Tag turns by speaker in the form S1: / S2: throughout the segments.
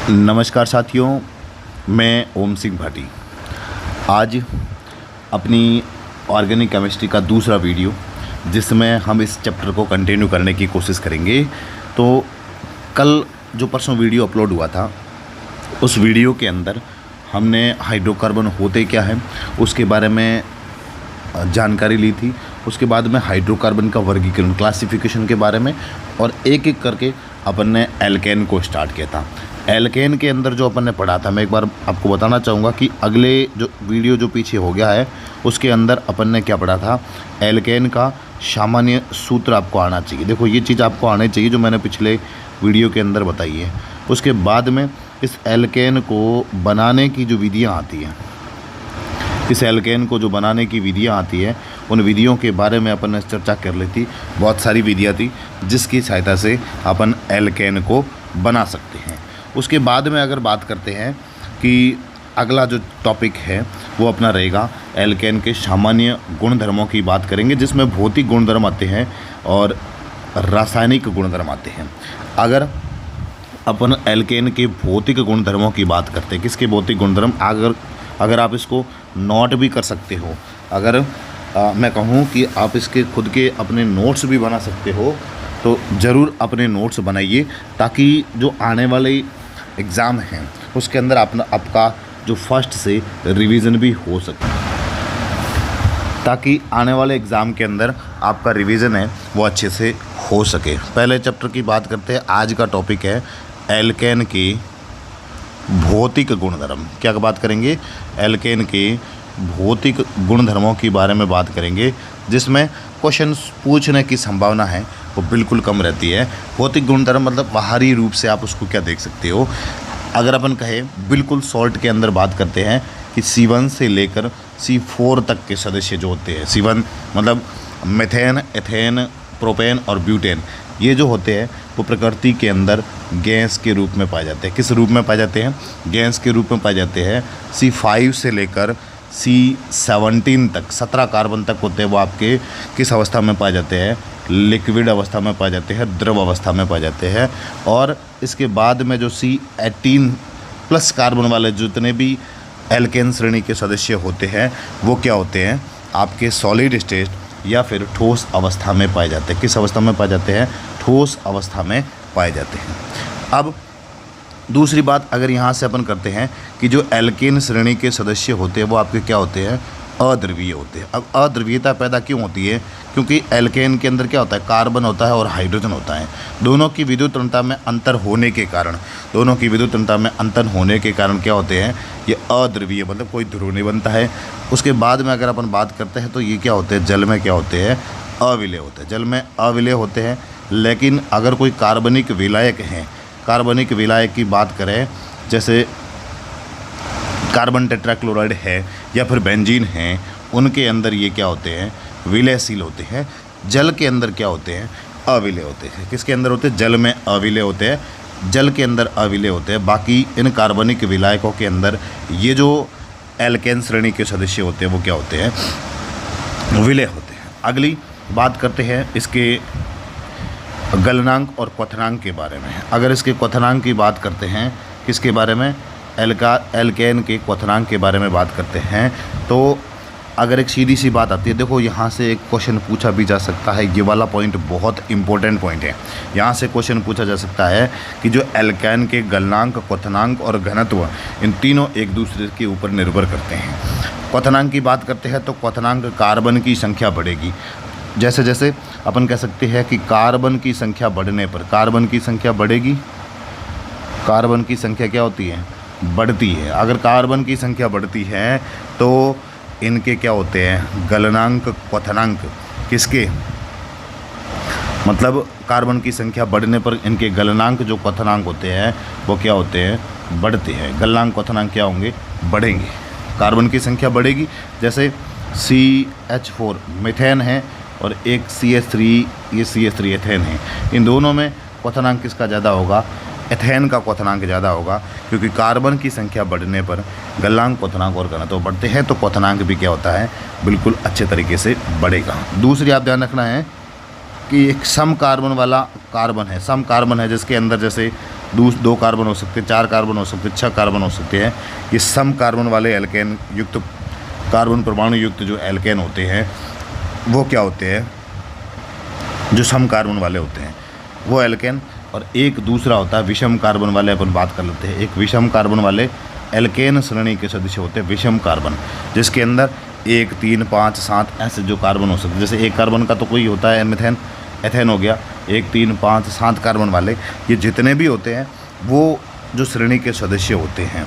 S1: नमस्कार साथियों, मैं ओम सिंह भाटी। आज अपनी ऑर्गेनिक केमिस्ट्री का दूसरा वीडियो जिसमें हम इस चैप्टर को कंटिन्यू करने की कोशिश करेंगे। तो कल जो परसों वीडियो अपलोड हुआ था, उस वीडियो के अंदर हमने हाइड्रोकार्बन होते क्या है उसके बारे में जानकारी ली थी। उसके बाद में हाइड्रोकार्बन का वर्गीकरण, क्लासिफिकेशन के बारे में, और एक एक करके अपन ने एल्केन को स्टार्ट किया था। एल्केन के अंदर जो अपन ने पढ़ा था, मैं एक बार आपको बताना चाहूँगा कि अगले जो वीडियो जो पीछे हो गया है उसके अंदर अपन ने क्या पढ़ा था। एल्केन का सामान्य सूत्र आपको आना चाहिए। देखो, ये चीज़ आपको आनी चाहिए जो मैंने पिछले वीडियो के अंदर बताई है। उसके बाद में इस एल्केन को बनाने की जो विधियाँ आती हैं, इस एल्केन को जो बनाने की विधियाँ आती है, उन विधियों के बारे में अपन ने चर्चा कर ली थी। बहुत सारी विधियाँ थी जिसकी सहायता से अपन एल्केन को बना सकते हैं। उसके बाद में अगर बात करते हैं कि अगला जो टॉपिक है वो अपना रहेगा एल्केन के सामान्य गुणधर्मों की बात करेंगे, जिसमें भौतिक गुणधर्म आते हैं और रासायनिक गुणधर्म आते हैं। अगर अपन एल्केन के भौतिक गुणधर्मों की बात करते हैं, किसके भौतिक गुणधर्म, अगर आप इसको नोट भी कर सकते हो, अगर मैं कहूँ कि आप इसके खुद के अपने नोट्स भी बना सकते हो, तो ज़रूर अपने नोट्स बनाइए, ताकि जो आने वाले एग्ज़ाम हैं उसके अंदर आपका जो फर्स्ट से रिवीजन भी हो सके, ताकि आने वाले एग्ज़ाम के अंदर आपका रिवीजन है वो अच्छे से हो सके। पहले चैप्टर की बात करते हैं। आज का टॉपिक है एल्केन के भौतिक गुणधर्म। क्या बात करेंगे? एल्केन के भौतिक गुणधर्मों के बारे में बात करेंगे, जिसमें क्वेश्चन पूछने की संभावना है वो बिल्कुल कम रहती है। भौतिक गुणधर्म मतलब बाहरी रूप से आप उसको क्या देख सकते हो। अगर अपन कहें बिल्कुल शॉर्ट के अंदर बात करते हैं कि C1 से लेकर C4 तक के सदस्य जो होते हैं, C1 मतलब मीथेन, एथेन, प्रोपेन और ब्यूटेन, ये जो होते हैं वो प्रकृति के अंदर गैस के रूप में पाए जाते हैं। किस रूप में पाए जाते हैं? गैस के रूप में पाए जाते हैं। C5 से लेकर C17 तक 17 कार्बन तक होते हैं, वो आपके किस अवस्था में पाए जाते हैं? लिक्विड अवस्था में पाए जाते हैं, द्रव अवस्था में पाए जाते हैं। और इसके बाद में जो C18 प्लस कार्बन वाले जितने भी एल्केन श्रेणी के सदस्य होते हैं वो क्या होते हैं? आपके सॉलिड स्टेट या फिर ठोस अवस्था में पाए जाते हैं। किस अवस्था में पाए जाते हैं? ठोस अवस्था में पाए जाते हैं। अब दूसरी बात अगर यहाँ से अपन करते हैं कि जो एल्केन श्रेणी के सदस्य होते हैं वो आपके क्या होते हैं? अद्रवीय होते हैं। अब अद्रवीयता पैदा क्यों होती है? क्योंकि एल्केन के अंदर क्या होता है? कार्बन होता है और हाइड्रोजन होता है। दोनों की विद्युत ऋणता में अंतर होने के कारण क्या होते हैं? ये अद्रवीय, मतलब कोई ध्रुव नहीं बनता है। उसके बाद में अगर अपन बात करते हैं तो ये क्या होते हैं? जल में क्या होते हैं? अविलेय होते हैं। जल में अविलेय होते हैं। लेकिन अगर कोई कार्बनिक विलायक हैं, कार्बनिक विलायक की बात करें, जैसे कार्बन टेट्राक्लोराइड है या फिर बेंजीन है, उनके अंदर ये क्या होते हैं? विलयशील होते हैं। जल के अंदर क्या होते हैं? अविलेय होते हैं। किसके अंदर होते हैं? जल में अविलेय होते हैं, जल के अंदर अविलेय होते हैं। बाकी इन कार्बनिक विलायकों के अंदर ये जो एल्केन श्रेणी के सदस्य होते हैं वो क्या होते हैं? विलेय होते हैं। अगली बात करते हैं इसके गलनांक और क्वथनांक के बारे में। अगर इसके क्वथनांक की बात करते हैं, किसके बारे में? एल्केन के क्वथनांक के बारे में बात करते हैं, तो अगर एक सीधी सी बात आती है, देखो यहाँ से एक क्वेश्चन पूछा भी जा सकता है। ये वाला पॉइंट बहुत इंपॉर्टेंट पॉइंट है। यहाँ से क्वेश्चन पूछा जा सकता है कि जो एल्केन के गलनांक, क्वथनांक और घनत्व, इन तीनों एक दूसरे के ऊपर निर्भर करते हैं। क्वथनांक की बात करते हैं तो क्वथनांक कार्बन की संख्या बढ़ेगी। जैसे जैसे अपन कह सकते हैं कि कार्बन की संख्या बढ़ने पर कार्बन की संख्या बढ़ेगी, कार्बन की संख्या क्या होती है? बढ़ती है। अगर कार्बन की संख्या बढ़ती है तो इनके क्या होते हैं? गलनांक, क्वथनांक, किसके? मतलब कार्बन की संख्या बढ़ने पर इनके गलनांक जो क्वथनांक होते हैं वो क्या होते हैं? बढ़ते हैं। गलनांक, क्वथनांक क्या होंगे? बढ़ेंगे। कार्बन की संख्या बढ़ेगी। जैसे CH4 मीथेन है और एक CH3, ये CH3 एथेन है। इन दोनों में क्वथनांक किसका ज़्यादा होगा? एथेन का क्वथनांक ज़्यादा होगा, क्योंकि कार्बन की संख्या बढ़ने पर गलनांक, क्वथनांक और घनत्व बढ़ते हैं, तो क्वथनांक भी क्या होता है? बिल्कुल अच्छे तरीके से बढ़ेगा। दूसरी आप ध्यान रखना है कि एक सम कार्बन वाला कार्बन है, सम कार्बन है जिसके अंदर जैसे दो कार्बन हो सकते हैं, 4 कार्बन हो सकते हैं, 6 कार्बन हो सकते हैं। ये सम कार्बन वाले एल्केन युक्त कार्बन परमाणु युक्त जो एल्केन होते हैं वो क्या होते हैं, जो सम कार्बन वाले होते हैं वो एल्केन। और एक दूसरा होता है विषम कार्बन वाले, अपन बात कर लेते हैं। एक विषम कार्बन वाले एल्केन श्रेणी के सदस्य होते हैं विषम कार्बन, जिसके अंदर 1, 3, 5, 7 ऐसे जो कार्बन हो सकते हैं। जैसे एक कार्बन का तो कोई होता है मीथेन, एथेन हो गया। 1, 3, 5, 7 कार्बन वाले ये जितने भी होते हैं वो जो श्रेणी के सदस्य होते हैं।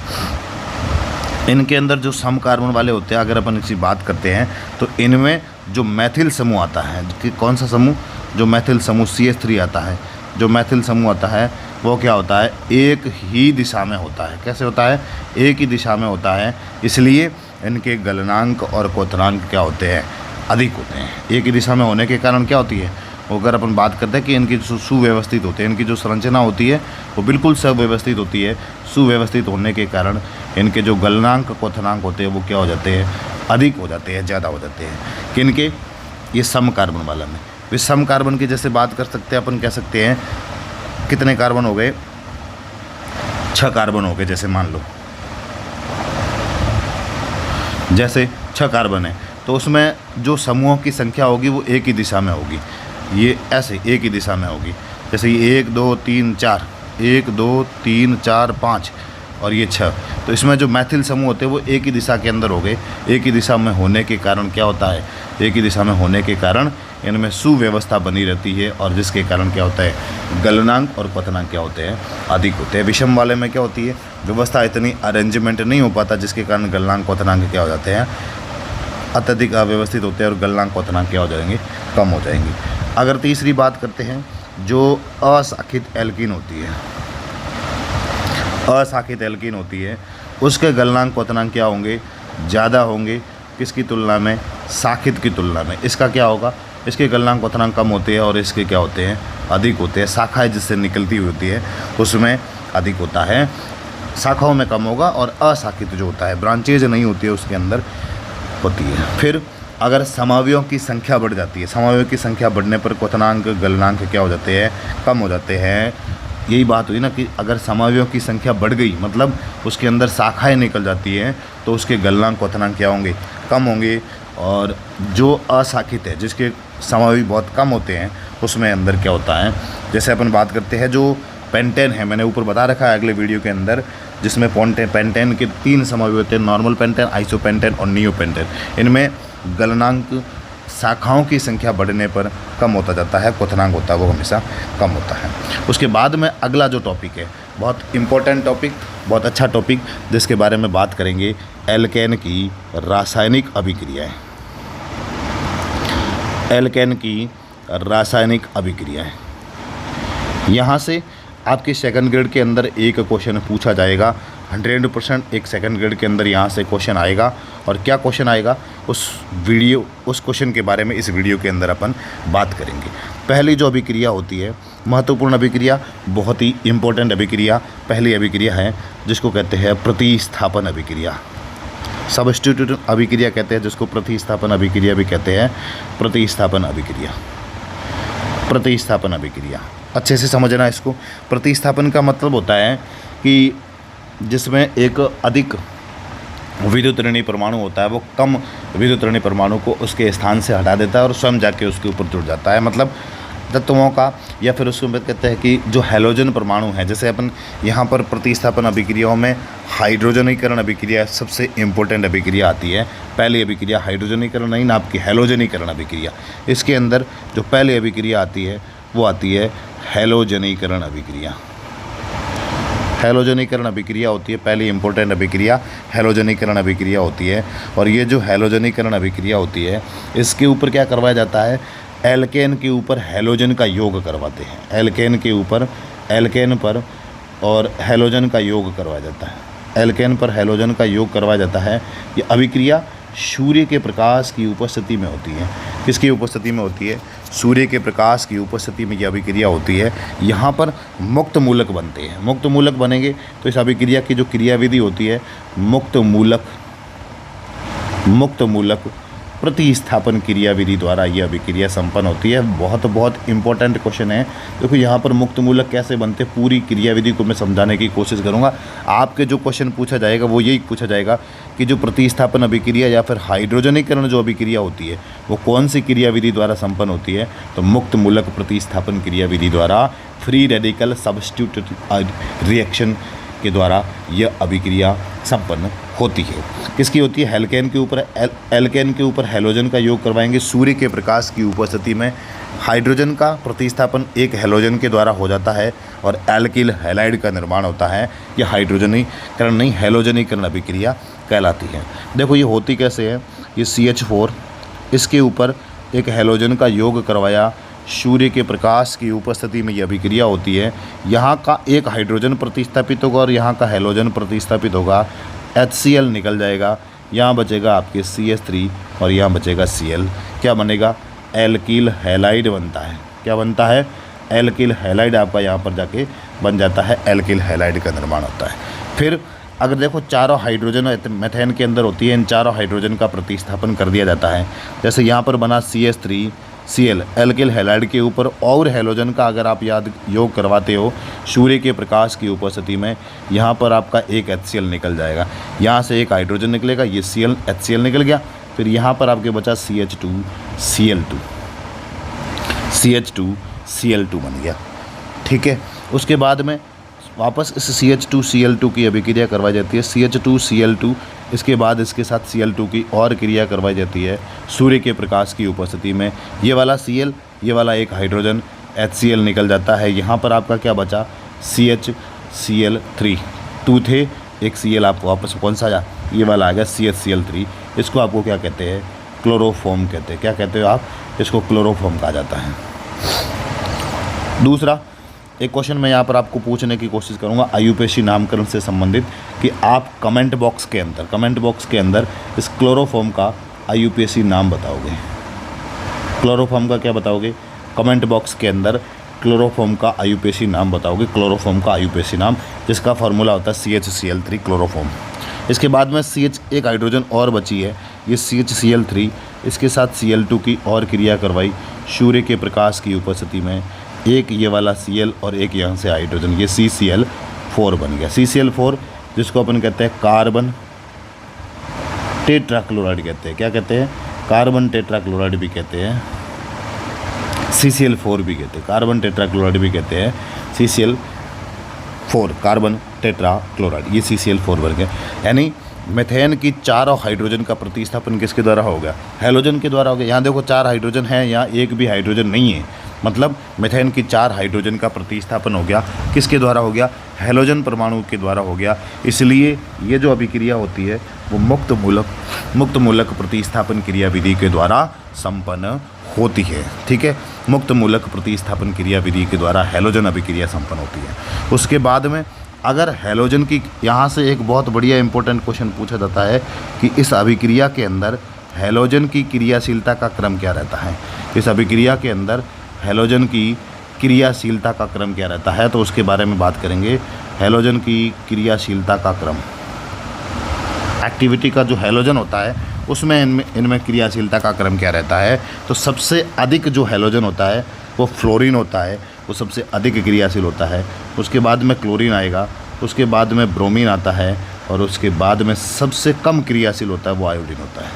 S1: इनके अंदर जो सम कार्बन वाले होते हैं, अगर अपन इसकी बात करते हैं तो इनमें जो मैथिल समूह आता है, कि कौन सा समूह, जो मैथिल समूह CH3 आता है, जो मैथिल समूह आता है वो क्या होता है, एक ही दिशा में होता है। कैसे होता है, एक ही दिशा में होता है, इसलिए इनके गलनांक और क्वथनांक क्या होते हैं, अधिक होते हैं। एक ही दिशा में होने के कारण क्या होती है, अगर अपन बात करते हैं कि इनकी जो सुव्यवस्थित होते हैं, इनकी जो संरचना होती है वो बिल्कुल सुव्यवस्थित होती है। सुव्यवस्थित होने के कारण इनके जो गलनांक क्वथनांक होते हैं वो क्या हो जाते हैं, अधिक हो जाते हैं, ज़्यादा हो जाते हैं। किनके, ये सम कार्बन वाला में। विषम कार्बन की जैसे बात कर सकते हैं अपन, कह सकते हैं कितने कार्बन हो गए, 6 कार्बन हो गए। जैसे मान लो जैसे 6 कार्बन है तो उसमें जो समूहों की संख्या होगी वो एक ही दिशा में होगी। ये ऐसे एक ही दिशा में होगी। जैसे ये 1, 2, 3, 4, 1, 2, 3, 4, 5 और ये 6। तो इसमें जो मैथिल समूह होते हैं वो एक ही दिशा के अंदर हो गए। एक ही दिशा में होने के कारण क्या होता है, एक ही दिशा में होने के कारण इनमें सुव्यवस्था बनी रहती है, और जिसके कारण क्या होता है, गलनांक और क्वथनांक क्या होते हैं, अधिक होते हैं। विषम वाले में क्या होती है, व्यवस्था इतनी अरेंजमेंट नहीं हो पाता, जिसके कारण गलनांक क्वथनांक क्या हो जाते हैं, अत्यधिक अव्यवस्थित होते हैं और गलनांक क्वथनांक क्या हो जाएंगे, कम हो जाएंगे। अगर तीसरी बात करते हैं, जो अशाखित एल्कीन होती है, अशाखित एल्कीन होती है, उसके गलनांक क्वथनांक क्या होंगे, ज़्यादा होंगे। किसकी तुलना में, शाखित की तुलना में। इसका क्या होगा, इसके गलनांक क्वथनांक कम होते हैं और इसके क्या होते हैं, अधिक होते हैं। शाखाएं जिससे निकलती हुई होती है उसमें अधिक होता है, शाखाओं में कम होगा। और अशाखित जो होता है, ब्रांचेज नहीं होती है उसके अंदर, होती है। फिर अगर समावयवों की संख्या बढ़ जाती है, समावयवों की संख्या बढ़ने पर क्वथनांक गलनांक क्या हो जाते हैं, कम हो जाते हैं। यही बात हुई ना कि अगर समावयवों की संख्या बढ़ गई, मतलब उसके अंदर शाखाएं निकल जाती हैं, तो उसके गलनांक क्वथनांक क्या होंगे, कम होंगे। और जो अशाखित है, जिसके समावयव बहुत कम होते हैं, उसमें अंदर क्या होता है, जैसे अपन बात करते हैं जो पेंटेन है, मैंने ऊपर बता रखा है अगले वीडियो के अंदर, जिसमें पेंटेन के 3 समावयव होते हैं, नॉर्मल पेंटेन, आइसोपेंटेन और नियोपेंटेन। इनमें गलनांक शाखाओं की संख्या बढ़ने पर कम होता जाता है, क्वथनांक होता है वो हमेशा कम होता है। उसके बाद में अगला जो टॉपिक है, बहुत इम्पोर्टेंट टॉपिक, बहुत अच्छा टॉपिक, जिसके बारे में बात करेंगे, एल्केन की रासायनिक अभिक्रियाएं। एल्केन की रासायनिक अभिक्रियाएं, यहाँ से आपके सेकंड ग्रेड के अंदर एक क्वेश्चन पूछा जाएगा, 100% एक सेकंड ग्रेड के अंदर यहाँ से क्वेश्चन आएगा। और क्या क्वेश्चन आएगा, उस क्वेश्चन के बारे में इस वीडियो के अंदर अपन बात करेंगे। पहली जो अभिक्रिया होती है, महत्वपूर्ण अभिक्रिया, बहुत ही इम्पोर्टेंट अभिक्रिया, पहली अभिक्रिया है जिसको कहते हैं प्रतिस्थापन अभिक्रिया। सब्स्टिट्यूट अभिक्रिया कहते हैं, जिसको प्रतिस्थापन अभिक्रिया भी कहते हैं। प्रतिस्थापन अभिक्रिया, प्रतिस्थापन अभिक्रिया अच्छे से समझना इसको। प्रतिस्थापन का मतलब होता है कि जिसमें एक अधिक विद्युत ऋणी परमाणु होता है, वो कम विद्युत ऋणी परमाणु को उसके स्थान से हटा देता है और स्वयं जाके उसके ऊपर जुड़ जाता है। मतलब तत्वों का, या फिर उसको कहते हैं कि जो हैलोजन परमाणु है, जैसे अपन यहाँ पर प्रतिस्थापन अभिक्रियाओं में हाइड्रोजनीकरण अभिक्रिया सबसे इम्पोर्टेंट अभिक्रिया आती है। पहली अभिक्रिया हाइड्रोजनीकरण नहीं ना, आपकी हैलोजनीकरण अभिक्रिया। इसके अंदर जो पहली अभिक्रिया आती है वो आती है हैलोजनीकरण अभिक्रिया। हैलोजनीकरण अभिक्रिया होती है, पहली इंपॉर्टेंट अभिक्रिया हैलोजनीकरण अभिक्रिया होती है। और ये जो हैलोजनीकरण अभिक्रिया होती है, इसके ऊपर क्या करवाया जाता है, एल्केन के ऊपर हैलोजन का योग करवाते हैं। एल्केन के ऊपर, एल्केन पर और हैलोजन का योग करवाया जाता है। एल्केन पर हैलोजन का योग करवाया जाता है। ये अभिक्रिया सूर्य के प्रकाश की उपस्थिति में होती है। किसकी उपस्थिति में होती है, सूर्य के प्रकाश की उपस्थिति में यह अभिक्रिया होती है। यहाँ पर मुक्त मूलक बनते हैं। मुक्त मूलक बनेंगे तो इस अभिक्रिया की जो क्रियाविधि होती है, मुक्त मूलक प्रतिस्थापन क्रियाविधि द्वारा यह अभिक्रिया संपन्न होती है। बहुत इंपॉर्टेंट क्वेश्चन है, क्योंकि यहाँ पर मुक्त मूलक कैसे बनते पूरी क्रियाविधि को मैं समझाने की कोशिश करूँगा। आपके जो क्वेश्चन पूछा जाएगा वो यही पूछा जाएगा कि जो प्रतिस्थापन अभिक्रिया या फिर हाइड्रोजनीकरण जो अभिक्रिया होती है वो कौन सी क्रियाविधि द्वारा संपन्न होती है। तो मुक्त मूलक प्रतिस्थापन क्रियाविधि द्वारा, फ्री रेडिकल सब्स्टिट्यूट रिएक्शन के द्वारा यह अभिक्रिया संपन्न होती है। किसकी होती है? एल्केन के ऊपर एल्केन के ऊपर हैलोजन का योग करवाएंगे सूर्य के प्रकाश की उपस्थिति में। हाइड्रोजन का प्रतिस्थापन एक हैलोजन के द्वारा हो जाता है और एल्किल हैलाइड का निर्माण होता है। यह हाइड्रोजनीकरण नहीं, हैलोजनीकरण अभिक्रिया कहलाती है। देखो ये होती कैसे है, ये CH4 इसके ऊपर एक हैलोजन का योग करवाया, सूर्य के प्रकाश की उपस्थिति में यह अभिक्रिया होती है। यहाँ का एक हाइड्रोजन प्रतिस्थापित होगा और यहाँ का हैलोजन प्रतिस्थापित होगा, HCl निकल जाएगा, यहाँ बचेगा आपके CH3 और यहाँ बचेगा Cl। क्या बनेगा? एल्किल हैलाइड बनता है। क्या बनता है? एल्किल हैलाइड आपका यहाँ पर जाके बन जाता है, एल्किल हैलाइड का निर्माण होता है। फिर अगर देखो चारों हाइड्रोजन मेथेन के अंदर होती है, इन चारों हाइड्रोजन का प्रतिस्थापन कर दिया जाता है। जैसे यहाँ पर बना CH3 Cl, एल्किल हैलाइड के ऊपर और हैलोजन का अगर आप याद योग करवाते हो सूर्य के प्रकाश की उपस्थिति में, यहाँ पर आपका एक HCl निकल जाएगा, यहाँ से एक हाइड्रोजन निकलेगा, ये HCl निकल गया। फिर यहाँ पर आपके बचा CH2Cl2 बन गया। ठीक है, उसके बाद में वापस इस CH2Cl2 की अभिक्रिया करवाई जाती है। CH2Cl2 इसके बाद इसके साथ Cl2 की और क्रिया करवाई जाती है सूर्य के प्रकाश की उपस्थिति में। ये वाला Cl, ये वाला एक हाइड्रोजन HCl निकल जाता है। यहाँ पर आपका क्या बचा? CHCl3, 2 थे, एक Cl आपको वापस कौन सा आया? ये वाला आ गया CHCl3। इसको आपको क्या कहते हैं? क्लोरोफॉर्म कहते हैं। क्या कहते हो आप? इसको क्लोरोफॉर्म कहा जाता है। दूसरा एक क्वेश्चन मैं यहाँ पर आपको पूछने की कोशिश करूँगा IUPAC नामकरण से संबंधित, कि आप कमेंट बॉक्स के अंदर इस क्लोरोफॉर्म का IUPAC नाम बताओगे। क्लोरोफॉर्म का क्या बताओगे? कमेंट बॉक्स के अंदर क्लोरोफॉर्म का IUPAC नाम बताओगे। क्लोरोफॉर्म का IUPAC नाम, जिसका फार्मूला होता है CHCl3 क्लोरोफॉर्म। इसके बाद में CH एक हाइड्रोजन और बची है, ये CHCl3, इसके साथ Cl2 की और क्रिया करवाई सूर्य के प्रकाश की उपस्थिति में। एक ये वाला Cl और एक यहाँ से हाइड्रोजन, ये CCl4 बन गया। CCl4 जिसको अपन कहते हैं कार्बन टेट्राक्लोराइड कहते हैं। क्या कहते हैं? कार्बन टेट्राक्लोराइड भी कहते हैं, CCl4 भी कहते हैं, कार्बन टेट्राक्लोराइड भी कहते हैं, CCl4 कार्बन टेट्राक्लोराइड, ये CCl4 बन गया। यानी मेथेन की चारों हाइड्रोजन का प्रतिस्थापन किसके द्वारा हो गया? हैलोजन के द्वारा हो गया। यहाँ देखो 4 हाइड्रोजन है, यहाँ एक भी हाइड्रोजन नहीं है, मतलब मेथेन की 4 हाइड्रोजन का प्रतिस्थापन हो गया। किसके द्वारा हो गया? हैलोजन परमाणु के द्वारा हो गया। इसलिए ये जो अभिक्रिया होती है वो मुक्त मूलक प्रतिस्थापन क्रियाविधि के द्वारा संपन्न होती है। ठीक है, मुक्त मूलक प्रतिस्थापन क्रियाविधि के द्वारा हैलोजन अभिक्रिया संपन्न होती है। उसके बाद में अगर हैलोजन की, यहाँ से एक बहुत बढ़िया इंपॉर्टेंट क्वेश्चन पूछा जाता है कि इस अभिक्रिया के अंदर हैलोजन की क्रियाशीलता का क्रम क्या रहता है। इस अभिक्रिया के अंदर हैलोजन की क्रियाशीलता का क्रम क्या रहता है, तो उसके बारे में बात करेंगे। हैलोजन की क्रियाशीलता का क्रम, एक्टिविटी का जो हैलोजन होता है उसमें इनमें क्रियाशीलता का क्रम क्या रहता है। तो सबसे अधिक जो हैलोजन होता है वो फ्लोरीन होता है, वो सबसे अधिक क्रियाशील होता है। उसके बाद में क्लोरीन आएगा, उसके बाद में ब्रोमीन आता है, और उसके बाद में सबसे कम क्रियाशील होता है वो आयोडीन होता है।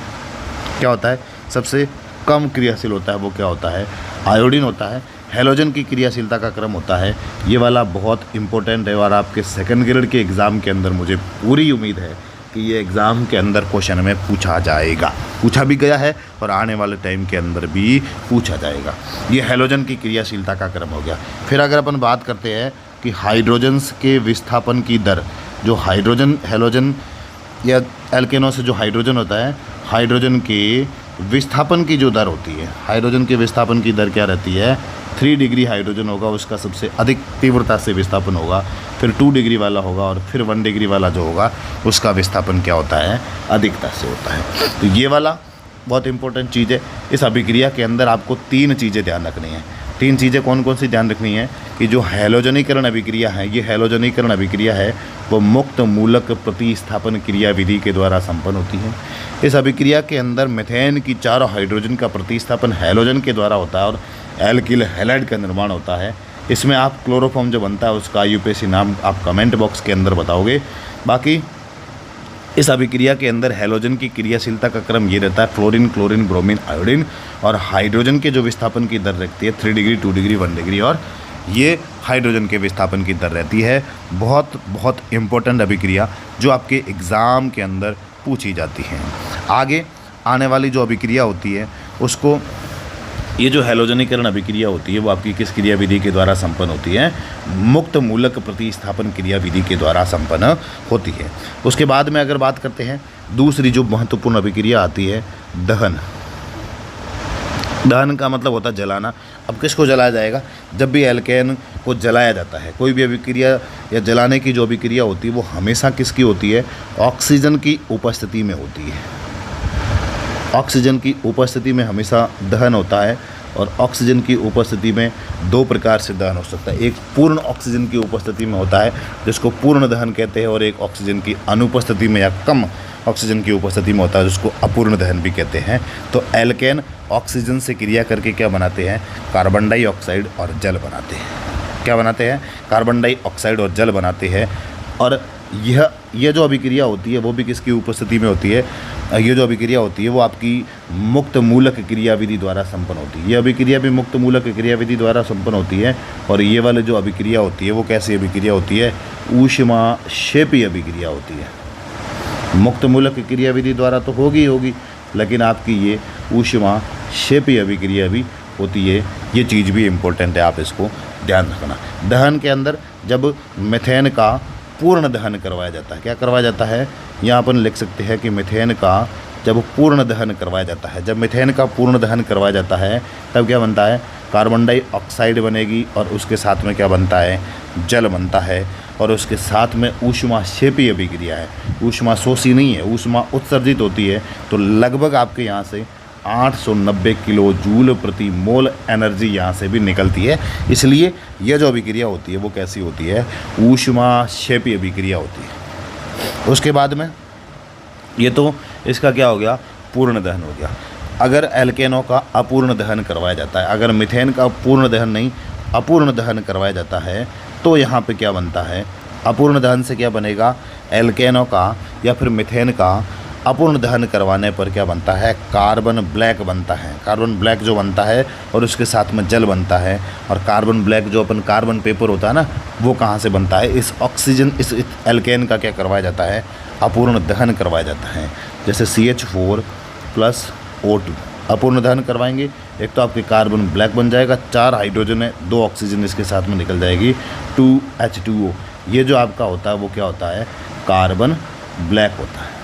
S1: क्या होता है? सबसे कम क्रियाशील होता है वो क्या होता है? आयोडीन होता है। हैलोजन की क्रियाशीलता का क्रम होता है, ये वाला बहुत इंपॉर्टेंट है, और आपके सेकंड ग्रेड के एग्ज़ाम के अंदर मुझे पूरी उम्मीद है कि ये एग्ज़ाम के अंदर क्वेश्चन में पूछा जाएगा, पूछा भी गया है और आने वाले टाइम के अंदर भी पूछा जाएगा। ये हैलोजन की क्रियाशीलता का क्रम हो गया। फिर अगर अपन बात करते हैं कि हाइड्रोजन्स के विस्थापन की दर, जो हाइड्रोजन हैलोजन या एल्केनों से जो हाइड्रोजन होता है, हाइड्रोजन के विस्थापन की जो दर होती है, हाइड्रोजन के विस्थापन की दर क्या रहती है? 3 डिग्री हाइड्रोजन होगा, उसका सबसे अधिक तीव्रता से विस्थापन होगा। फिर 2 डिग्री वाला होगा, और फिर 1 डिग्री वाला जो होगा उसका विस्थापन क्या होता है? अधिकता से होता है। तो ये वाला बहुत इंपॉर्टेंट चीज़ है। इस अभिक्रिया के अंदर आपको 3 चीज़ें ध्यान रखनी है। तीन चीज़ें कौन कौन सी ध्यान रखनी है कि जो हैलोजनीकरण अभिक्रिया है, ये हैलोजनीकरण अभिक्रिया है वो मुक्त मूलक प्रतिस्थापन क्रिया विधि के द्वारा संपन्न होती है। इस अभिक्रिया के अंदर मीथेन की चारों हाइड्रोजन का प्रतिस्थापन हैलोजन के द्वारा होता है और एल्किल हैलाइड का निर्माण होता है। इसमें आप क्लोरोफॉर्म जो बनता है उसका IUPAC नाम आप कमेंट बॉक्स के अंदर बताओगे। बाकी इस अभिक्रिया के अंदर हैलोजन की क्रियाशीलता का क्रम ये रहता है फ्लोरीन, क्लोरीन, ब्रोमीन, आयोडीन, और हाइड्रोजन के जो विस्थापन की दर रहती है 3 डिग्री, 2 डिग्री, 1 डिग्री, और ये हाइड्रोजन के विस्थापन की दर रहती है। बहुत बहुत इम्पोर्टेंट अभिक्रिया जो आपके एग्ज़ाम के अंदर पूछी जाती है। आगे आने वाली जो अभिक्रिया होती है उसको, ये जो हैलोजनीकरण अभिक्रिया होती है वो आपकी किस क्रिया विधि के द्वारा संपन्न होती है? मुक्त मूलक प्रतिस्थापन क्रिया विधि के द्वारा संपन्न होती है। उसके बाद में अगर बात करते हैं दूसरी जो महत्वपूर्ण अभिक्रिया आती है दहन। दहन का मतलब होता है जलाना। अब किसको जलाया जाएगा? जब भी एल्केन को जलाया जाता है, कोई भी अभिक्रिया या जलाने की जो अभिक्रिया होती है वो हमेशा किसकी होती है? ऑक्सीजन की उपस्थिति में होती है। ऑक्सीजन की उपस्थिति में हमेशा दहन होता है, और ऑक्सीजन की उपस्थिति में दो प्रकार से दहन हो सकता है। एक पूर्ण ऑक्सीजन की उपस्थिति में होता है जिसको पूर्ण दहन कहते हैं, और एक ऑक्सीजन की अनुपस्थिति में या कम ऑक्सीजन की उपस्थिति में होता है जिसको अपूर्ण दहन भी कहते हैं। तो एल्केन ऑक्सीजन से क्रिया करके क्या बनाते हैं? कार्बन डाइऑक्साइड और जल बनाते हैं। क्या बनाते हैं? कार्बन डाइऑक्साइड और जल बनाते हैं। और यह जो अभिक्रिया होती है वो भी किसकी उपस्थिति में होती है? ये जो अभिक्रिया होती है वो आपकी मुक्त मूलक क्रियाविधि द्वारा संपन्न होती है। ये अभिक्रिया भी मुक्त मूलक क्रियाविधि द्वारा संपन्न होती है। और ये वाली जो अभिक्रिया होती है वो कैसी अभिक्रिया होती है? ऊष्माक्षेपी अभिक्रिया होती है। मुक्त मूलक क्रियाविधि द्वारा तो होगी, लेकिन आपकी ये ऊष्माक्षेपी अभिक्रिया भी होती है। ये चीज़ भी इम्पोर्टेंट है, आप इसको ध्यान रखना। दहन के अंदर जब मीथेन का पूर्ण दहन करवाया जाता है, क्या करवाया जाता है? यहाँ अपन लिख सकते हैं कि मीथेन का जब पूर्ण दहन करवाया जाता है, जब मीथेन का पूर्ण दहन करवाया जाता है तब क्या बनता है? कार्बन डाइऑक्साइड बनेगी, और उसके साथ में क्या बनता है? जल बनता है, और उसके साथ में ऊष्माक्षेपी अभिक्रिया है। ऊष्मा शोषी नहीं है, ऊष्मा उत्सर्जित होती है। तो लगभग आपके यहाँ से 890 किलो जूल प्रति मोल एनर्जी यहाँ से भी निकलती है। इसलिए यह जो अभिक्रिया होती है वो कैसी होती है? ऊष्माक्षेपी अभिक्रिया होती है। उसके बाद में ये तो इसका क्या हो गया? पूर्ण दहन हो गया। अगर एल्केनों का अपूर्ण दहन करवाया जाता है, अगर मीथेन का पूर्ण दहन नहीं अपूर्ण दहन करवाया जाता है, तो यहाँ पे क्या बनता है? अपूर्ण दहन से क्या बनेगा? एल्केनों का या फिर मीथेन का अपूर्ण दहन करवाने पर क्या बनता है? कार्बन ब्लैक बनता है। कार्बन ब्लैक जो बनता है और उसके साथ में जल बनता है। और कार्बन ब्लैक जो अपन कार्बन पेपर होता है ना, वो कहाँ से बनता है? इस ऑक्सीजन, इस एल्केन का क्या करवाया जाता है? अपूर्ण दहन करवाया जाता है। जैसे CH4 + O2 अपूर्ण दहन करवाएंगे, एक तो आपके कार्बन ब्लैक बन जाएगा, 4 हाइड्रोजन है, 2 ऑक्सीजन इसके साथ में निकल जाएगी, 2H2O। ये जो आपका होता है वो क्या होता है? कार्बन ब्लैक होता है।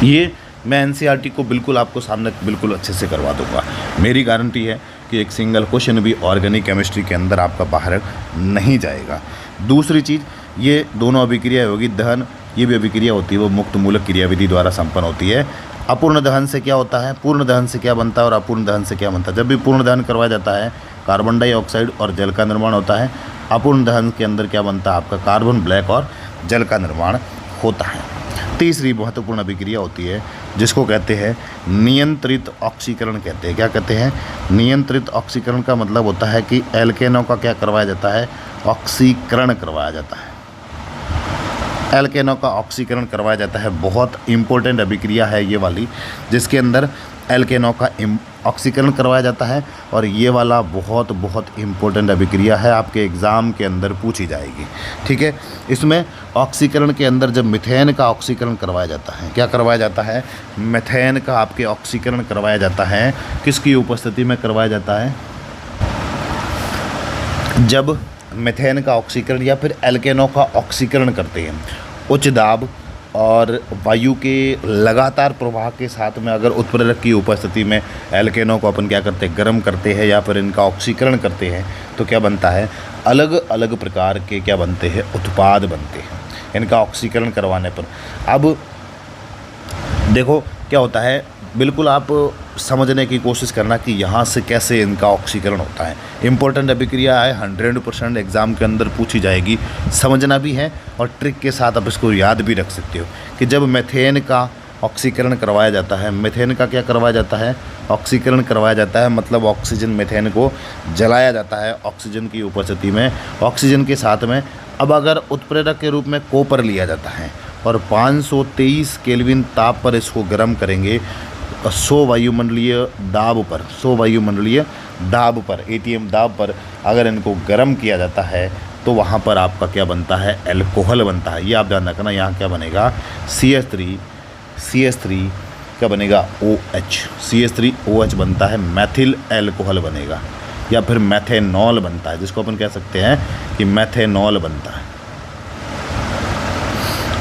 S1: ये मैं NCERT को बिल्कुल आपको सामने बिल्कुल अच्छे से करवा दूंगा। मेरी गारंटी है कि एक सिंगल क्वेश्चन भी ऑर्गेनिक केमिस्ट्री के अंदर आपका बाहर नहीं जाएगा। दूसरी चीज़, ये दोनों अभिक्रिया होगी। दहन, ये भी अभिक्रिया होती है वो मुक्त मूलक क्रियाविधि द्वारा संपन्न होती है। अपूर्ण दहन से क्या होता है? पूर्ण दहन से क्या बनता है और अपूर्ण दहन से क्या बनता है? जब भी पूर्ण दहन करवाया जाता है कार्बन डाइऑक्साइड और जल का निर्माण होता है। अपूर्ण दहन के अंदर क्या बनता है? आपका कार्बन ब्लैक और जल का निर्माण होता है। तीसरी महत्वपूर्ण अभिक्रिया होती है जिसको कहते हैं नियंत्रित ऑक्सीकरण कहते हैं। क्या कहते हैं? नियंत्रित ऑक्सीकरण का मतलब होता है कि एल्केनों का क्या करवाया जाता है? ऑक्सीकरण करवाया जाता है। एल्केनों का ऑक्सीकरण करवाया जाता है। बहुत इंपॉर्टेंट अभिक्रिया है ये वाली, जिसके अंदर एल्केनों का ऑक्सीकरण करवाया जाता है। और ये वाला बहुत बहुत इम्पोर्टेंट अभिक्रिया है, आपके एग्ज़ाम के अंदर पूछी जाएगी। ठीक है, इसमें ऑक्सीकरण के अंदर जब मीथेन का ऑक्सीकरण करवाया जाता है, क्या करवाया जाता है? मीथेन का आपके ऑक्सीकरण करवाया जाता है। किसकी उपस्थिति में करवाया जाता है? जब मीथेन का ऑक्सीकरण या फिर एल्केनों का ऑक्सीकरण करते हैं, उच्च दाब और वायु के लगातार प्रवाह के साथ में अगर उत्प्रेरक की उपस्थिति में एल्केनों को अपन क्या करते हैं? गर्म करते हैं या फिर इनका ऑक्सीकरण करते हैं, तो क्या बनता है? अलग अलग प्रकार के क्या बनते हैं? उत्पाद बनते हैं इनका ऑक्सीकरण करवाने पर। अब देखो क्या होता है, बिल्कुल आप समझने की कोशिश करना कि यहाँ से कैसे इनका ऑक्सीकरण होता है। इम्पोर्टेंट अभिक्रिया है, 100% एग्ज़ाम के अंदर पूछी जाएगी, समझना भी है और ट्रिक के साथ आप इसको याद भी रख सकते हो कि जब मीथेन का ऑक्सीकरण करवाया जाता है, मीथेन का क्या करवाया जाता है, ऑक्सीकरण करवाया जाता है, मतलब ऑक्सीजन मीथेन को जलाया जाता है ऑक्सीजन की उपस्थिति में, ऑक्सीजन के साथ में। अब अगर उत्प्रेरक के रूप में कॉपर लिया जाता है और 523 केल्विन ताप पर इसको गर्म करेंगे, 100 वायुमंडलीय दाब पर, 100 वायुमंडलीय दाब पर, एटीएम दाब पर अगर इनको गर्म किया जाता है तो वहाँ पर आपका क्या बनता है, एल्कोहल बनता है। ये आप ध्यान रखना, यहाँ क्या बनेगा, CH3 क्या बनेगा, OH, CH3OH बनता है, मैथिल एल्कोहल बनेगा या फिर मैथेनॉल बनता है, जिसको अपन कह सकते हैं कि मैथेनॉल बनता है।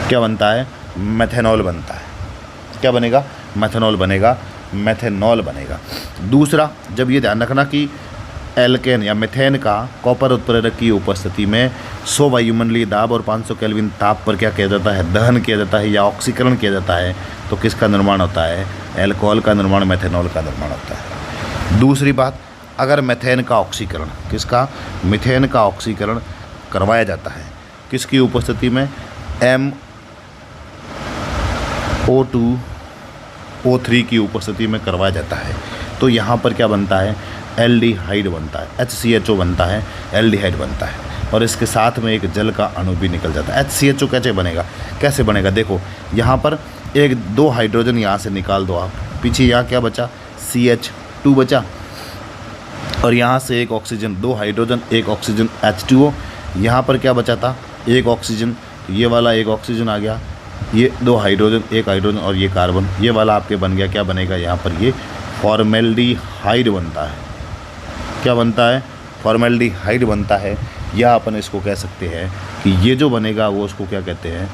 S1: क्या बनता है, मैथेनॉल बनता है। क्या बनेगा, मैथेनॉल बनेगा, मैथेनॉल बनेगा। दूसरा, जब ये ध्यान रखना कि एल्केन या मीथेन का कॉपर उत्प्रेरक की उपस्थिति में 100 वायुमंडलीय दाब और 500 केल्विन ताप पर क्या किया जाता है, दहन किया जाता है या ऑक्सीकरण किया जाता है, तो किसका निर्माण होता है, एल्कोहल का निर्माण, मैथेनॉल का निर्माण होता है। दूसरी बात, अगर मीथेन का ऑक्सीकरण, किसका, मीथेन का ऑक्सीकरण करवाया जाता है किसकी उपस्थिति में, MO2O3 की उपस्थिति में करवाया जाता है, तो यहाँ पर क्या बनता है, एल्डिहाइड बनता है, HCHO बनता है, एल्डिहाइड बनता है और इसके साथ में एक जल का अणु भी निकल जाता है। HCHO कैसे बनेगा, देखो यहाँ पर एक 2 हाइड्रोजन यहाँ से निकाल दो आप, पीछे यहाँ क्या बचा, CH2 बचा और यहाँ से एक ऑक्सीजन, 2 हाइड्रोजन, एक ऑक्सीजन H2O, यहाँ पर क्या बचा था, एक ऑक्सीजन, ये वाला एक ऑक्सीजन आ गया, ये 2 हाइड्रोजन, एक हाइड्रोजन और ये कार्बन, ये वाला आपके बन गया, क्या बनेगा यहाँ पर, ये फॉर्मेल्डिहाइड बनता है। क्या बनता है, फॉर्मेल्डिहाइड बनता है, या अपन इसको कह सकते हैं कि ये जो बनेगा वो उसको क्या कहते हैं,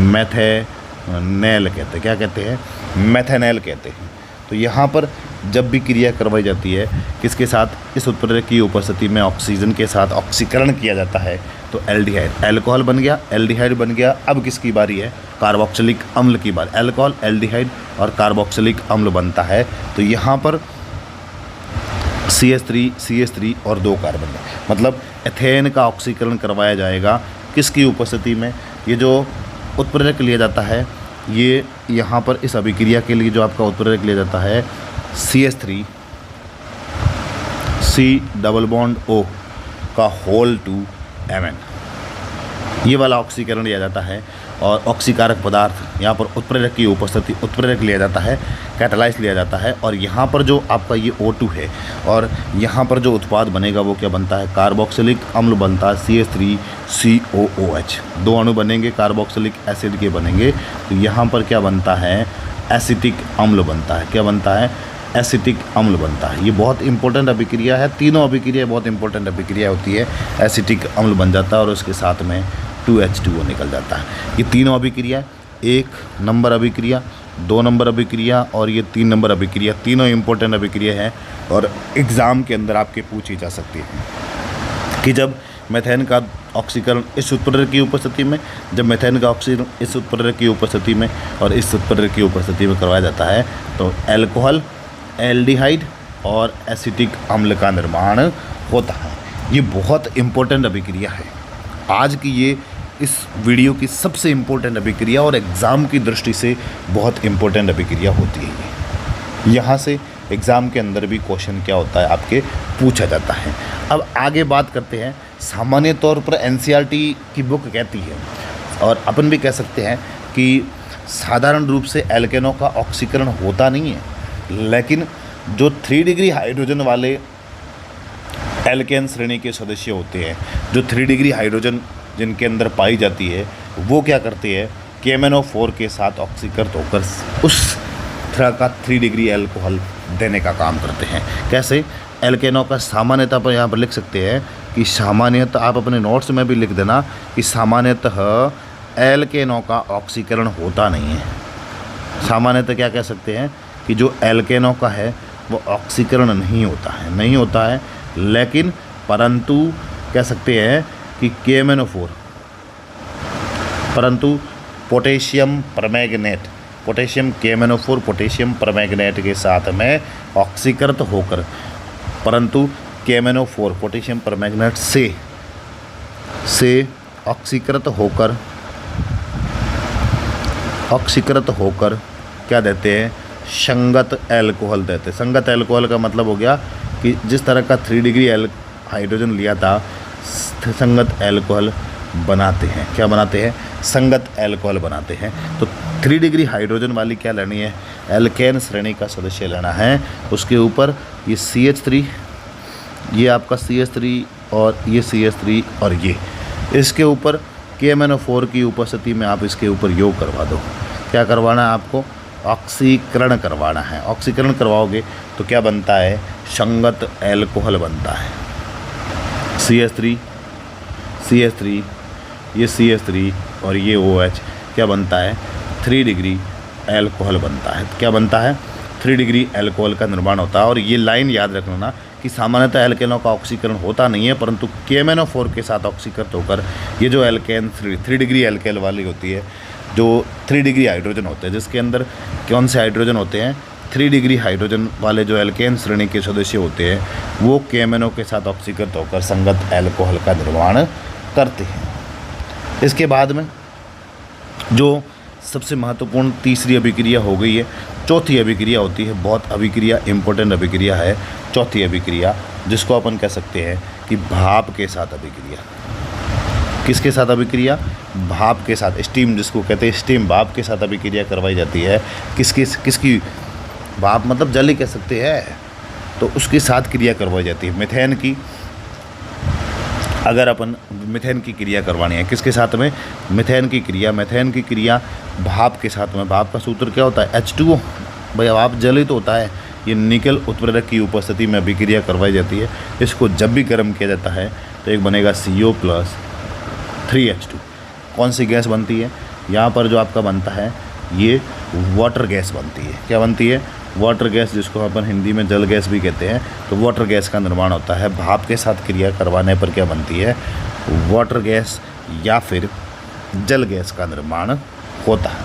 S1: मैथेनेल कहते हैं। क्या कहते हैं, मैथेनेल कहते हैं। तो यहाँ पर जब भी क्रिया करवाई जाती है किसके साथ, इस उत्प्रेरक की उपस्थिति में ऑक्सीजन के साथ ऑक्सीकरण किया जाता है, तो एल्डिहाइड, एल्कोहल बन गया, एल्डिहाइड बन गया। अब किसकी बारी है, कार्बोक्सिलिक अम्ल की बारी, एल्कोहल, एल्डिहाइड और कार्बोक्सिलिक अम्ल बनता है। तो यहाँ पर CH3 और 2 कार्बन, मतलब एथेन का ऑक्सीकरण करवाया जाएगा किसकी उपस्थिति में, ये जो उत्प्रेरक लिया जाता है, ये यहाँ पर इस अभिक्रिया के लिए जो आपका उत्प्रेरक लिया जाता है CH3 C double bond O का होल 2 Mn, ये वाला ऑक्सीकरण लिया जाता है और ऑक्सीकारक पदार्थ यहाँ पर उत्प्रेरक की उपस्थिति, उत्प्रेरक लिया जाता है, कैटालाइज लिया जाता है और यहाँ पर जो आपका ये O2 है और यहाँ पर जो उत्पाद बनेगा वो क्या बनता है, कार्बोक्सिलिक अम्ल बनता है, CH3COOH, 2 अणु बनेंगे, कार्बोक्सिलिक एसिड के बनेंगे। तो यहाँ पर क्या बनता है, एसिटिक अम्ल बनता है। क्या बनता है, एसिटिक अम्ल बनता है। ये बहुत इंपॉर्टेंट अभिक्रिया है, तीनों अभिक्रिया बहुत इंपॉर्टेंट अभिक्रिया होती है। एसिटिक अम्ल बन जाता है और उसके साथ में 2H2O निकल जाता है। ये तीनों अभिक्रिया, 1 नंबर अभिक्रिया, 2 नंबर अभिक्रिया और ये 3 नंबर अभिक्रिया, तीनों इंपॉर्टेंट अभिक्रिया हैं और एग्ज़ाम के अंदर आपके पूछी जा सकती है कि जब मीथेन का ऑक्सीकरण इस उत्प्रेरक की उपस्थिति में, जब मीथेन का ऑक्सीकरण इस उत्प्रेरक की उपस्थिति में और इस उत्प्रेरक की उपस्थिति में करवाया जाता है तो एल्कोहल, एल्डिहाइड और एसिटिक अम्ल का निर्माण होता है। ये बहुत इंपॉर्टेंट अभिक्रिया है। आज की ये इस वीडियो की सबसे इम्पोर्टेंट अभिक्रिया और एग्ज़ाम की दृष्टि से बहुत इम्पोर्टेंट अभिक्रिया होती है ये। यहाँ से एग्ज़ाम के अंदर भी क्वेश्चन क्या होता है आपके पूछा जाता है। अब आगे बात करते हैं, सामान्य तौर पर NCERT की बुक कहती है और अपन भी कह सकते हैं कि साधारण रूप से एल्केनों का ऑक्सीकरण होता नहीं है, लेकिन जो 3 डिग्री हाइड्रोजन वाले एल्केन श्रेणी के सदस्य होते हैं, जो 3 डिग्री हाइड्रोजन जिनके अंदर पाई जाती है, वो क्या करते हैं, KMnO4 के साथ ऑक्सीकृत होकर उस तरह का 3 डिग्री एल्कोहल देने का काम करते हैं। कैसे, एल्केनों का सामान्यतः पर यहाँ पर लिख सकते हैं कि सामान्यतः, आप अपने नोट्स में भी लिख देना कि सामान्यतः एल्केनों का ऑक्सीकरण होता नहीं है। सामान्यतः क्या कह सकते हैं कि जो एल्केनों का है वो ऑक्सीकरण नहीं होता है, लेकिन परंतु कह सकते हैं कि KMnO4, परंतु potassium permanganate potassium KMnO4 potassium permanganate के साथ में ऑक्सीकृत होकर, परंतु KMnO4 पोटेशियम परमैंगनेट से ऑक्सीकृत होकर क्या देते हैं, संगत एल्कोहल देते हैं। संगत एल्कोहल का मतलब हो गया कि जिस तरह का 3 डिग्री हाइड्रोजन लिया था, संगत एल्कोहल बनाते हैं। क्या बनाते हैं? संगत एल्कोहल बनाते हैं। तो 3 डिग्री हाइड्रोजन वाली क्या लेनी है, एल्केन श्रेणी का सदस्य लेना है। उसके ऊपर ये CH3, ये आपका CH3 और ये CH3 और ये, इसके ऊपर KMnO4 की उपस्थिति में आप इसके ऊपर योग करवा दो। क्या करवाना है आपको? ऑक्सीकरण करवाना है। ऑक्सीकरण करवाओगे तो क्या बनता है, संगत एल्कोहल बनता है। CH3, ये CH3 और ये OH क्या बनता है, 3 डिग्री एल्कोहल बनता है। क्या बनता है? 3 डिग्री एल्कोहल का निर्माण होता है। और ये लाइन याद रखना कि सामान्यतः एल्केनों का ऑक्सीकरण होता नहीं है, परंतु KMnO4 के साथ ऑक्सीकृत होकर ये जो एल्केन 3 डिग्री एल्केन वाली होती है, जो 3 डिग्री हाइड्रोजन होते हैं, जिसके अंदर कौन से हाइड्रोजन होते हैं, 3 डिग्री हाइड्रोजन वाले जो एल्केन श्रेणी के सदस्य होते हैं, वो KMnO के साथ ऑक्सीकृत होकर संगत एल्कोहल का निर्माण करते हैं। इसके बाद में जो सबसे महत्वपूर्ण तीसरी अभिक्रिया हो गई है, चौथी अभिक्रिया होती है, बहुत अभिक्रिया इंपॉर्टेंट अभिक्रिया है चौथी अभिक्रिया, जिसको अपन कह सकते हैं कि भाप के साथ अभिक्रिया। किसके साथ अभिक्रिया? भाप के साथ, स्टीम जिसको कहते हैं, स्टीम भाप के साथ अभिक्रिया करवाई जाती है। किसकी? भाप मतलब जल ही कह सकते हैं, तो उसके साथ क्रिया करवाई जाती है। मीथेन की, अगर अपन मीथेन की क्रिया करवानी है, किसके साथ में? मीथेन की क्रिया भाप के साथ में। भाप का सूत्र क्या होता है? H2O। भाई भाप जल ही तो होता है। ये निकल उत्प्रेरक की उपस्थिति में अभिक्रिया करवाई जाती है। इसको जब भी गर्म किया जाता है तो एक बनेगा CO+3H2। कौन सी गैस बनती है? यहाँ पर जो आपका बनता है ये वाटर गैस बनती है। क्या बनती है? वाटर गैस, जिसको अपन हिंदी में जल गैस भी कहते हैं। तो वाटर गैस का निर्माण होता है। भाप के साथ क्रिया करवाने पर क्या बनती है? वाटर गैस या फिर जल गैस का निर्माण होता है।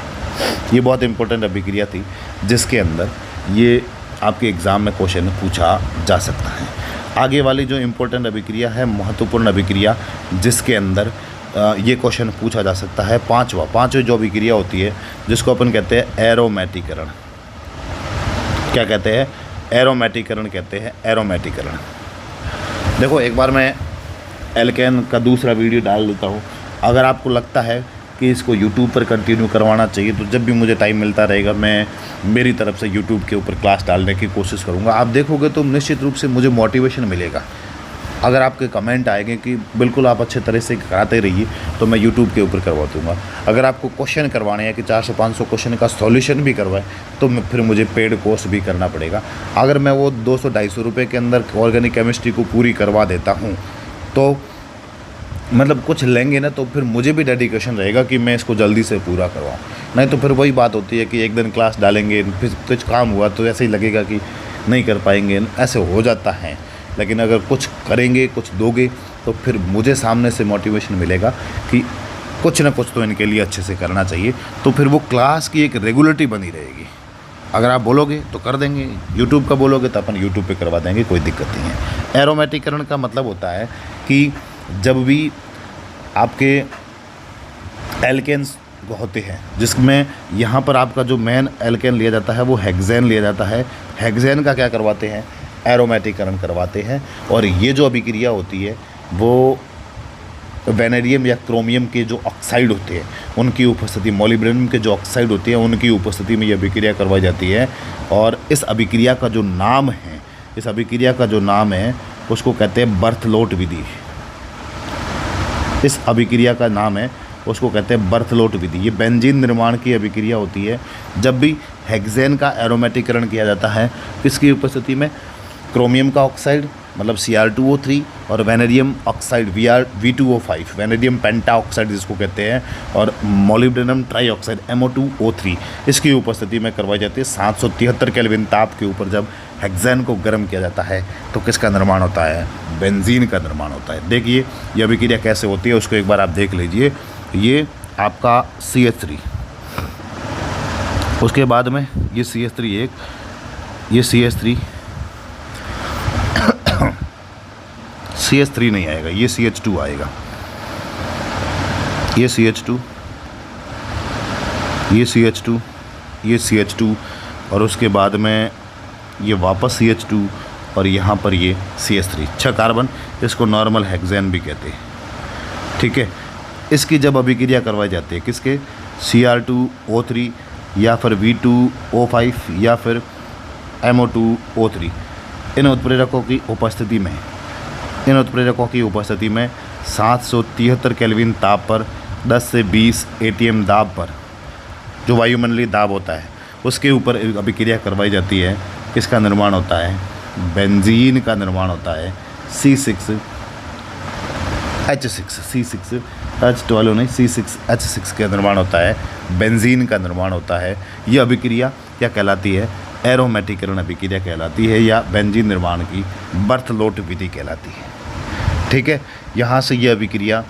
S1: ये बहुत इंपॉर्टेंट अभिक्रिया थी, जिसके अंदर ये आपके एग्ज़ाम में क्वेश्चन पूछा जा सकता है। आगे वाली जो इम्पोर्टेंट अभिक्रिया है, महत्वपूर्ण अभिक्रिया, जिसके अंदर ये क्वेश्चन पूछा जा सकता है, पांचवी जो अभिक्रिया होती है, जिसको अपन कहते हैं एरोमेटिकरण। क्या कहते हैं? एरोमेटिकरण कहते हैं। एरोमेटिकरण देखो, एक बार मैं एल्केन का दूसरा वीडियो डाल देता हूँ। अगर आपको लगता है कि इसको YouTube पर कंटिन्यू करवाना चाहिए, तो जब भी मुझे टाइम मिलता रहेगा मैं मेरी तरफ से YouTube के ऊपर क्लास डालने की कोशिश करूँगा। आप देखोगे तो निश्चित रूप से मुझे मोटिवेशन मिलेगा। अगर आपके कमेंट आएंगे कि बिल्कुल आप अच्छे तरह से कराते रहिए, तो मैं YouTube के ऊपर करवा दूँगा। अगर आपको क्वेश्चन करवाने हैं कि 400 500 क्वेश्चन का सॉल्यूशन भी करवाएं, तो फिर मुझे पेड कोर्स भी करना पड़ेगा। अगर मैं वो 200-250 रुपये के अंदर ऑर्गेनिक केमिस्ट्री को पूरी करवा देता हूँ, तो मतलब कुछ लेंगे ना, तो फिर मुझे भी डेडिकेशन रहेगा कि मैं इसको जल्दी से पूरा करवाऊँ। नहीं तो फिर वही बात होती है कि एक दिन क्लास डालेंगे, फिर कुछ काम हुआ तो ऐसे ही लगेगा कि नहीं कर पाएंगे, ऐसे हो जाता है। लेकिन अगर कुछ करेंगे, कुछ दोगे, तो फिर मुझे सामने से मोटिवेशन मिलेगा कि कुछ ना कुछ तो इनके लिए अच्छे से करना चाहिए। तो फिर वो क्लास की एक रेगुलरिटी बनी रहेगी। अगर आप बोलोगे तो कर देंगे, यूट्यूब का बोलोगे तो अपन यूट्यूब पे करवा देंगे, कोई दिक्कत नहीं है। एरोमेटिकरण का मतलब होता है कि जब भी आपके एल्केन्स होते हैं, जिसमें यहाँ पर आपका जो मेन एल्केन लिया जाता है वो हेक्सेन लिया जाता है। हेक्सेन का क्या करवाते हैं? एरोमेटिकरण करवाते हैं। और ये जो अभिक्रिया होती है वो वेनेडियम या क्रोमियम के जो ऑक्साइड होते हैं उनकी उपस्थिति, मोलिब्डेनम के जो ऑक्साइड होते हैं उनकी उपस्थिति में ये अभिक्रिया करवाई जाती है। और इस अभिक्रिया का जो नाम है उसको कहते हैं बर्थलोट विधि। इस अभिक्रिया का नाम है, उसको कहते हैं बर्थलोट विधि। ये बेंजीन निर्माण की अभिक्रिया होती है। जब भी हेक्सेन का एरोमेटिकरण किया जाता है, किसकी उपस्थिति में? क्रोमियम का ऑक्साइड मतलब Cr2O3 और वेनेडियम ऑक्साइड V2O5, वेनेडियम पेंटा ऑक्साइड जिसको कहते हैं, और मोलिब्डेनम ट्राईऑक्साइड MO2O3, इसकी उपस्थिति में करवाई जाती है। 773 केल्विन ताप के ऊपर जब हेक्सेन को गर्म किया जाता है तो किसका निर्माण होता है? बेंजीन का निर्माण होता है। देखिए ये अभिक्रिया कैसे होती है, उसको एक बार आप देख लीजिए। ये आपका CH3, उसके बाद में ये CH3 एक, ये CH3 CH3 नहीं आएगा, ये CH2 आएगा, ये CH2, ये CH2, ये CH2 और उसके बाद में ये वापस CH2 और यहाँ पर ये CH3, 6 कार्बन, इसको नॉर्मल हेक्सेन भी कहते हैं। ठीक है, इसकी जब अभिक्रिया करवाई जाती है किसके, Cr2O3 या फिर V2O5 या फिर MO2O3, इन उत्प्रेरकों की उपस्थिति में, 773 केल्विन ताप पर 10 से 20 ATM दाब पर, जो वायुमंडलीय दाब होता है उसके ऊपर अभिक्रिया करवाई जाती है। किसका निर्माण होता है, बेंजीन का निर्माण होता है, C6H6 का निर्माण होता है, बेंजीन का निर्माण होता है। ये अभिक्रिया क्या कहलाती है, एरोमेटिकरण अभिक्रिया कहलाती है या बेंजीन निर्माण की बर्थलोट विधि कहलाती है। ठीक है, यहाँ से ये अभिक्रिया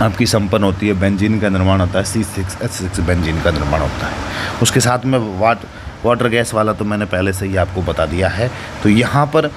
S1: आपकी संपन्न होती है, बेंजीन का निर्माण होता है, C6H6 बेंजीन का निर्माण होता है। उसके साथ में वाटर गैस वाला तो मैंने पहले से ही आपको बता दिया है। तो यहाँ पर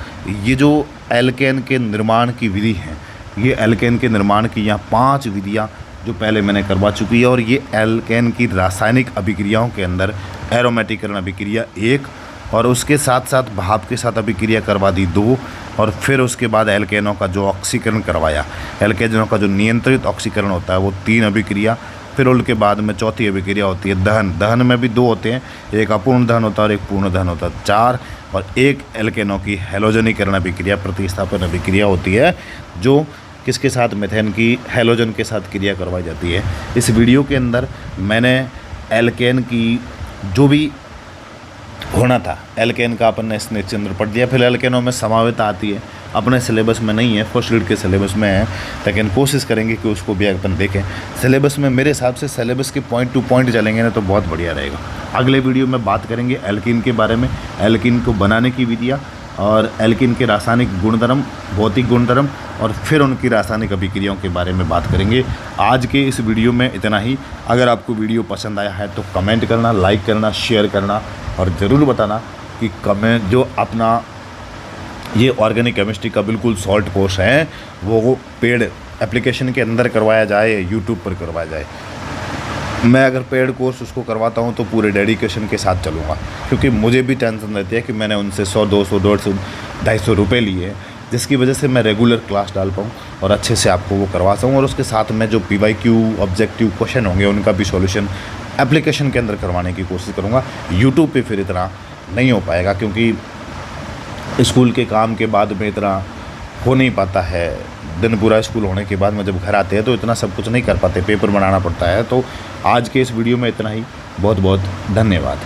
S1: ये जो एल्केन के निर्माण की विधि है, ये एल्केन के निर्माण की यहाँ 5 विधियाँ जो पहले मैंने करवा चुकी है, और ये एल्केन की रासायनिक अभिक्रियाओं के अंदर एरोमेटिकरण अभिक्रिया 1 और उसके साथ साथ भाप के साथ अभिक्रिया करवा दी 2, और फिर उसके बाद एल्केनों का जो ऑक्सीकरण करवाया, एल्केनों का जो नियंत्रित ऑक्सीकरण होता है वो 3 अभिक्रिया, फिर उनके बाद में चौथी अभिक्रिया होती है दहन। दहन में भी 2 होते हैं, एक अपूर्ण दहन होता है और एक पूर्ण दहन होता है, 4, और एक एल्केनों की हैलोजनीकरण अभिक्रिया, प्रतिस्थापन अभिक्रिया होती है, जो किसके साथ, मेथेन की हैलोजन के साथ क्रिया करवाई जाती है। इस वीडियो के अंदर मैंने एल्केन की जो भी होना था, एल्केन का अपन ने स्नेह चिन्ह पढ़ दिया। फिर एल्केनों में समावेत आती है, अपने सिलेबस में नहीं है, फर्स्ट रीड के सिलेबस में है, लेकिन कोशिश करेंगे कि उसको भी अपन देखें। सिलेबस में मेरे हिसाब से सिलेबस के पॉइंट टू पॉइंट चलेंगे ना तो बहुत बढ़िया रहेगा। अगले वीडियो में बात करेंगे एल्कीन के बारे में, एल्कीन को बनाने की विधियाँ और एल्कीन के रासायनिक गुणधर्म, भौतिक गुणधर्म, और फिर उनकी रासायनिक अभिक्रियाओं के बारे में बात करेंगे। आज के इस वीडियो में इतना ही। अगर आपको वीडियो पसंद आया है तो कमेंट करना, लाइक करना, शेयर करना, और ज़रूर बताना कि कमेंट जो अपना ये ऑर्गेनिक केमिस्ट्री का बिल्कुल सॉल्ट कोर्स है वो पेड एप्लीकेशन के अंदर करवाया जाए, यूट्यूब पर करवाया जाए। मैं अगर पेड कोर्स उसको करवाता हूँ तो पूरे डेडिकेशन के साथ चलूँगा, क्योंकि मुझे भी टेंशन रहती है कि मैंने उनसे 100, 200, 150, 250 रुपये लिए, जिसकी वजह से मैं रेगुलर क्लास डाल पाऊँ और अच्छे से आपको वो करवा सकूँ। और उसके साथ में जो PYQ ऑब्जेक्टिव क्वेश्चन होंगे उनका भी सॉल्यूशन एप्लीकेशन के अंदर करवाने की कोशिश करूँगा। यूट्यूब पे फिर इतना नहीं हो पाएगा, क्योंकि स्कूल के काम के बाद में इतना हो नहीं पाता है। दिन पूरा स्कूल होने के बाद में जब घर आते हैं तो इतना सब कुछ नहीं कर पाते, पेपर बनाना पड़ता है। तो आज के इस वीडियो में इतना ही। बहुत बहुत धन्यवाद।